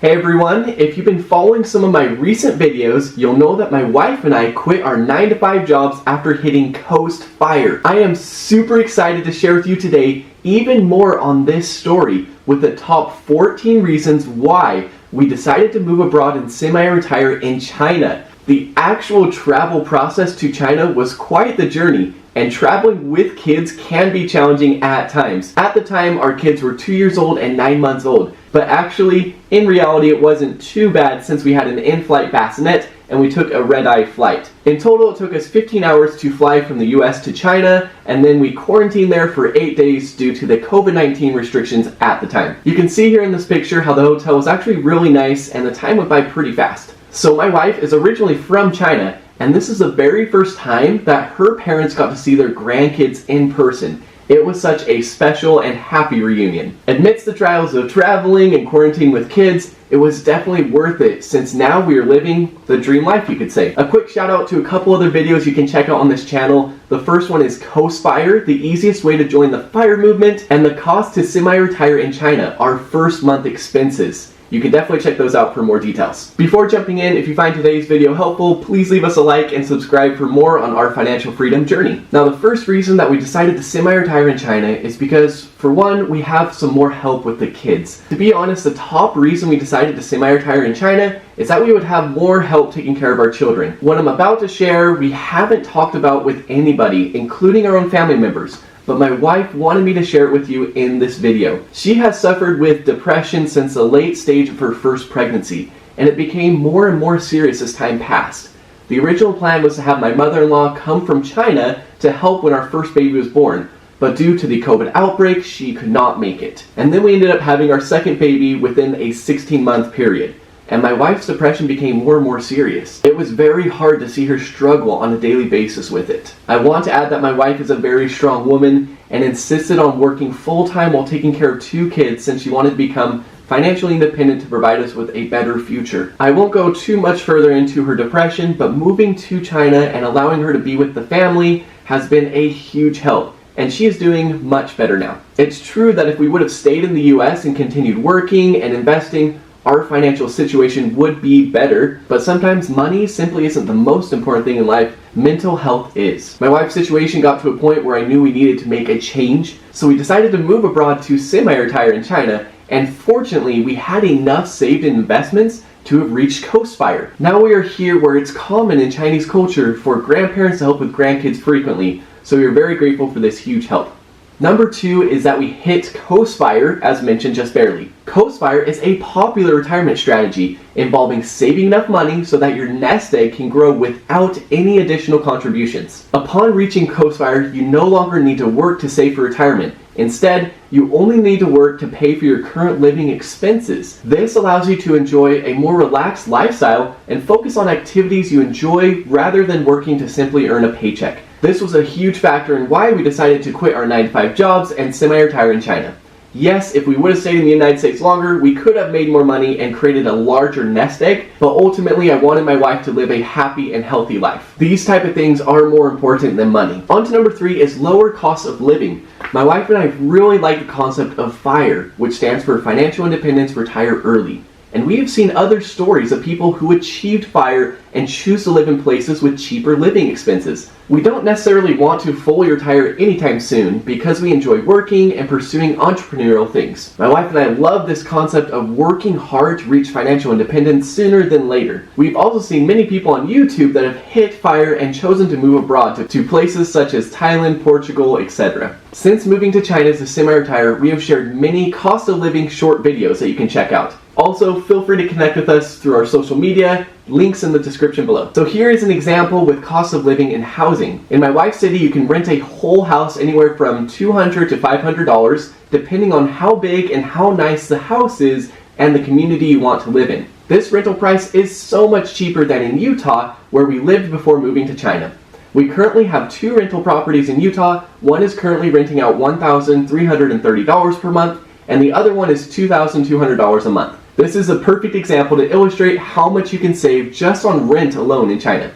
Hey everyone, if you've been following some of my recent videos, you'll know that my wife and I quit our 9-to-5 jobs after hitting coast fire. I am super excited to share with you today even more on this story with the top 14 reasons why we decided to move abroad and semi-retire in China. The actual travel process to China was quite the journey, and traveling with kids can be challenging at times. At the time, our kids were 2 years old and 9 months old, but actually, in reality, it wasn't too bad since we had an in-flight bassinet and we took a red-eye flight. In total, it took us 15 hours to fly from the US to China, and then we quarantined there for 8 days due to the COVID-19 restrictions at the time. You can see here in this picture how the hotel was actually really nice and the time went by pretty fast. So my wife is originally from China, and this is the very first time that her parents got to see their grandkids in person. It was such a special and happy reunion. Amidst the trials of traveling and quarantining with kids, it was definitely worth it since now we are living the dream life, you could say. A quick shout out to a couple other videos you can check out on this channel. The first one is Coast Fire, the easiest way to join the FIRE movement, and the cost to semi-retire in China, our first month expenses. You can definitely check those out for more details. Before jumping in, if you find today's video helpful, please leave us a like and subscribe for more on our financial freedom journey. Now, the first reason that we decided to semi-retire in China is because, for one, we have some more help with the kids. To be honest, the top reason we decided to semi-retire in China is that we would have more help taking care of our children. What I'm about to share, we haven't talked about with anybody, including our own family members. But my wife wanted me to share it with you in this video. She has suffered with depression since the late stage of her first pregnancy, and it became more and more serious as time passed. The original plan was to have my mother-in-law come from China to help when our first baby was born, but due to the COVID outbreak, she could not make it. And then we ended up having our second baby within a 16-month period. And my wife's depression became more and more serious. It was very hard to see her struggle on a daily basis with it. I want to add that my wife is a very strong woman and insisted on working full-time while taking care of 2 kids since she wanted to become financially independent to provide us with a better future. I won't go too much further into her depression, but moving to China and allowing her to be with the family has been a huge help, and she is doing much better now. It's true that if we would have stayed in the US and continued working and investing, our financial situation would be better, but sometimes money simply isn't the most important thing in life. Mental health is. My wife's situation got to a point where I knew we needed to make a change, so we decided to move abroad to semi-retire in China, and fortunately we had enough saved in investments to have reached coast fire. Now we are here where it's common in Chinese culture for grandparents to help with grandkids frequently, so we are very grateful for this huge help. Number 2 is that we hit coast fire, as mentioned just barely. Coast fire is a popular retirement strategy involving saving enough money so that your nest egg can grow without any additional contributions. Upon reaching coast fire, you no longer need to work to save for retirement. Instead, you only need to work to pay for your current living expenses. This allows you to enjoy a more relaxed lifestyle and focus on activities you enjoy rather than working to simply earn a paycheck. This was a huge factor in why we decided to quit our 9-to-5 jobs and semi-retire in China. Yes, if we would have stayed in the United States longer, we could have made more money and created a larger nest egg, but ultimately I wanted my wife to live a happy and healthy life. These type of things are more important than money. On to number 3 is lower cost of living. My wife and I really like the concept of FIRE, which stands for Financial Independence Retire Early. And we have seen other stories of people who achieved FIRE and choose to live in places with cheaper living expenses. We don't necessarily want to fully retire anytime soon because we enjoy working and pursuing entrepreneurial things. My wife and I love this concept of working hard to reach financial independence sooner than later. We've also seen many people on YouTube that have hit FIRE and chosen to move abroad to places such as Thailand, Portugal, etc. Since moving to China to semi-retire, we have shared many cost of living short videos that you can check out. Also, feel free to connect with us through our social media, links in the description below. So here is an example with cost of living in housing. In my wife's city, you can rent a whole house anywhere from $200 to $500, depending on how big and how nice the house is and the community you want to live in. This rental price is so much cheaper than in Utah, where we lived before moving to China. We currently have 2 rental properties in Utah. One is currently renting out $1,330 per month, and the other one is $2,200 a month. This is a perfect example to illustrate how much you can save just on rent alone in China.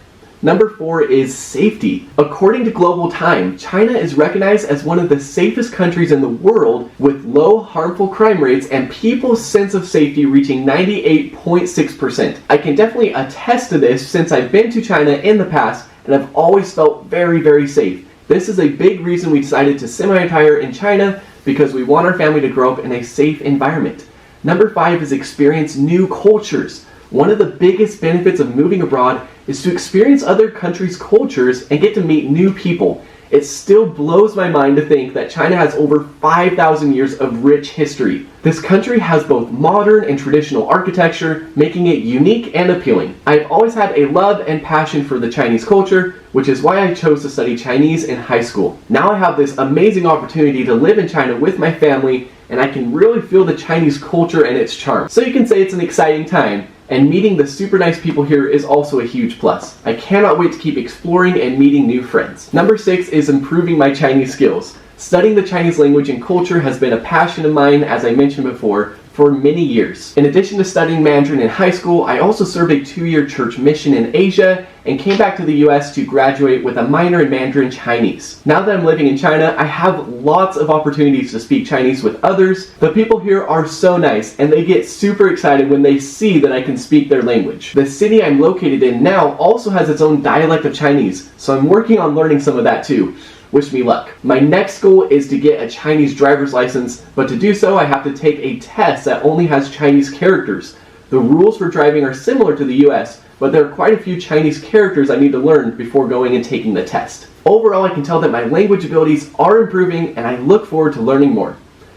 Number 4 is safety. According to Global Time, China is recognized as one of the safest countries in the world with low harmful crime rates and people's sense of safety reaching 98.6%. I can definitely attest to this since I've been to China in the past and I've always felt very, very safe. This is a big reason we decided to semi-retire in China because we want our family to grow up in a safe environment. Number 5 is experience new cultures. One of the biggest benefits of moving abroad is to experience other countries' cultures and get to meet new people. It still blows my mind to think that China has over 5,000 years of rich history. This country has both modern and traditional architecture, making it unique and appealing. I've always had a love and passion for the Chinese culture, which is why I chose to study Chinese in high school. Now I have this amazing opportunity to live in China with my family, and I can really feel the Chinese culture and its charm. So you can say it's an exciting time. And meeting the super nice people here is also a huge plus. I cannot wait to keep exploring and meeting new friends. Number 6 is improving my Chinese skills. Studying the Chinese language and culture has been a passion of mine, as I mentioned before, for many years. In addition to studying Mandarin in high school, I also served a 2-year church mission in Asia and came back to the US to graduate with a minor in Mandarin Chinese. Now that I'm living in China, I have lots of opportunities to speak Chinese with others. The people here are so nice and they get super excited when they see that I can speak their language. The city I'm located in now also has its own dialect of Chinese, so I'm working on learning some of that too. Wish me luck. My next goal is to get a Chinese driver's license, but to do so I have to take a test that only has Chinese characters. The rules for driving are similar to the US, but there are quite a few Chinese characters I need to learn before going and taking the test. Overall, I can tell that my language abilities are improving and I look forward to learning more.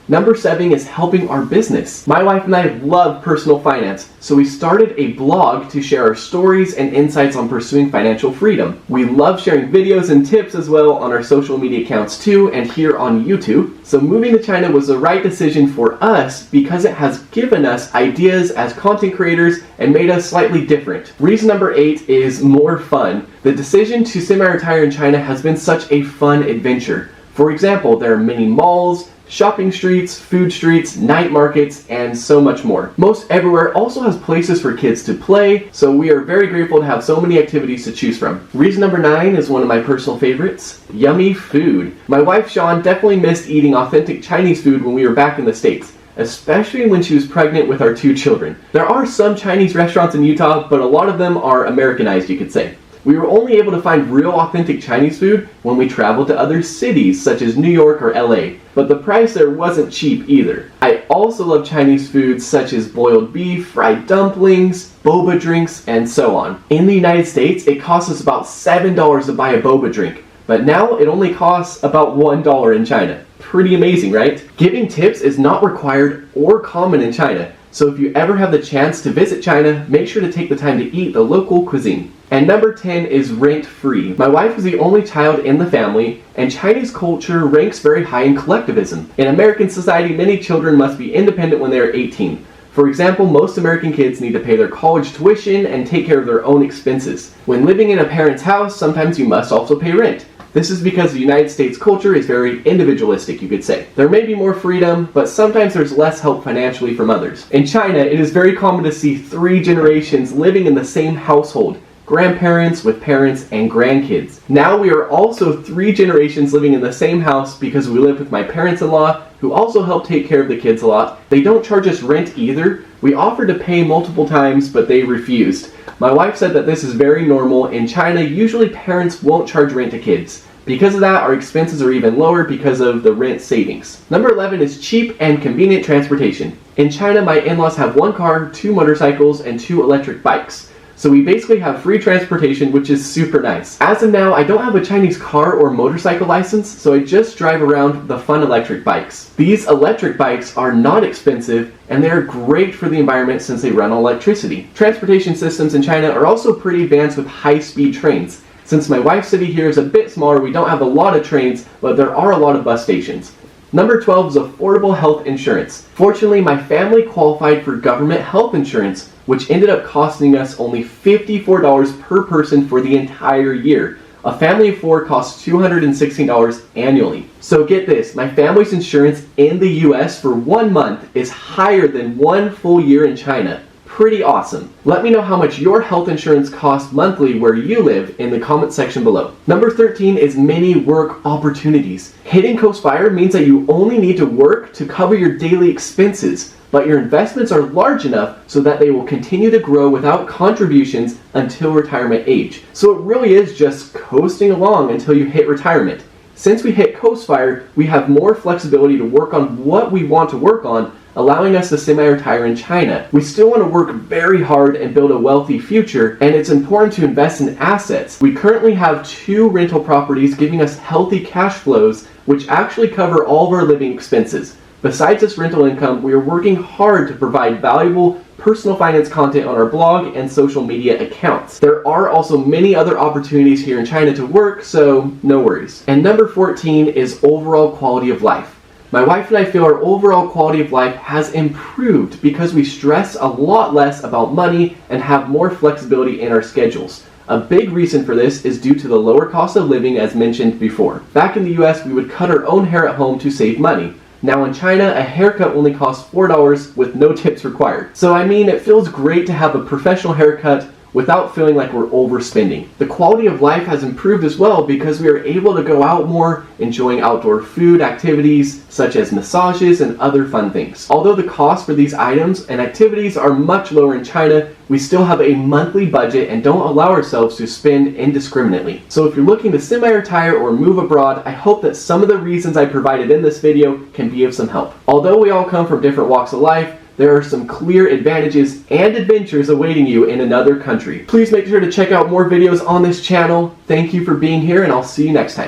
Number 7 is helping our business. My wife and I love personal finance, so we started a blog to share our stories and insights on pursuing financial freedom. We love sharing videos and tips as well on our social media accounts too, and here on YouTube. So moving to China was the right decision for us because it has given us ideas as content creators and made us slightly different. Reason number 8 is more fun. The decision to semi-retire in China has been such a fun adventure. For example, there are many malls, shopping streets, food streets, night markets, and so much more. Most everywhere also has places for kids to play, so we are very grateful to have so many activities to choose from. Reason number 9 is one of my personal favorites, yummy food. My wife Sean definitely missed eating authentic Chinese food when we were back in the States, especially when she was pregnant with our 2 children. There are some Chinese restaurants in Utah, but a lot of them are Americanized, you could say. We were only able to find real authentic Chinese food when we traveled to other cities such as New York or LA, but the price there wasn't cheap either. I also love Chinese foods such as boiled beef, fried dumplings, boba drinks, and so on. In the United States, it costs us about $7 to buy a boba drink, but now it only costs about $1 in China. Pretty amazing, right? Giving tips is not required or common in China, so if you ever have the chance to visit China, make sure to take the time to eat the local cuisine. And number 10 is rent-free. My wife is the only child in the family, and Chinese culture ranks very high in collectivism. In American society, many children must be independent when they are 18. For example, most American kids need to pay their college tuition and take care of their own expenses. When living in a parent's house, sometimes you must also pay rent. This is because the United States culture is very individualistic, you could say. There may be more freedom, but sometimes there's less help financially from others. In China, it is very common to see 3 generations living in the same household. Grandparents with parents and grandkids. Now we are also 3 generations living in the same house because we live with my parents-in-law who also help take care of the kids a lot. They don't charge us rent either. We offered to pay multiple times, but they refused. My wife said that this is very normal. In China, usually parents won't charge rent to kids. Because of that, our expenses are even lower because of the rent savings. Number 11 is cheap and convenient transportation. In China, my in-laws have 1 car, 2 motorcycles, and 2 electric bikes. So we basically have free transportation, which is super nice. As of now, I don't have a Chinese car or motorcycle license, so I just drive around the fun electric bikes. These electric bikes are not expensive, and they are great for the environment since they run on electricity. Transportation systems in China are also pretty advanced with high-speed trains. Since my wife's city here is a bit smaller, we don't have a lot of trains, but there are a lot of bus stations. Number 12 is affordable health insurance. Fortunately, my family qualified for government health insurance, which ended up costing us only $54 per person for the entire year. A family of 4 costs $216 annually. So get this, my family's insurance in the US for 1 month is higher than 1 full year in China. pretty awesome. Let me know how much your health insurance costs monthly where you live in the comment section below. Number 13 is many work opportunities. Hitting Coast Fire means that you only need to work to cover your daily expenses, but your investments are large enough so that they will continue to grow without contributions until retirement age. So it really is just coasting along until you hit retirement. Since we hit Coast Fire, we have more flexibility to work on what we want to work on, allowing us to semi-retire in China. We still want to work very hard and build a wealthy future, and it's important to invest in assets. We currently have 2 rental properties giving us healthy cash flows, which actually cover all of our living expenses. Besides this rental income, we are working hard to provide valuable personal finance content on our blog and social media accounts. There are also many other opportunities here in China to work, so no worries. And number 14 is overall quality of life. My wife and I feel our overall quality of life has improved because we stress a lot less about money and have more flexibility in our schedules. A big reason for this is due to the lower cost of living as mentioned before. Back in the US, we would cut our own hair at home to save money. Now in China, a haircut only costs $4 with no tips required. So I mean, it feels great to have a professional haircut without feeling like we're overspending. The quality of life has improved as well because we are able to go out more, enjoying outdoor food activities such as massages and other fun things. Although the cost for these items and activities are much lower in China, we still have a monthly budget and don't allow ourselves to spend indiscriminately. So if you're looking to semi-retire or move abroad, I hope that some of the reasons I provided in this video can be of some help. Although we all come from different walks of life, there are some clear advantages and adventures awaiting you in another country. Please make sure to check out more videos on this channel. Thank you for being here, and I'll see you next time.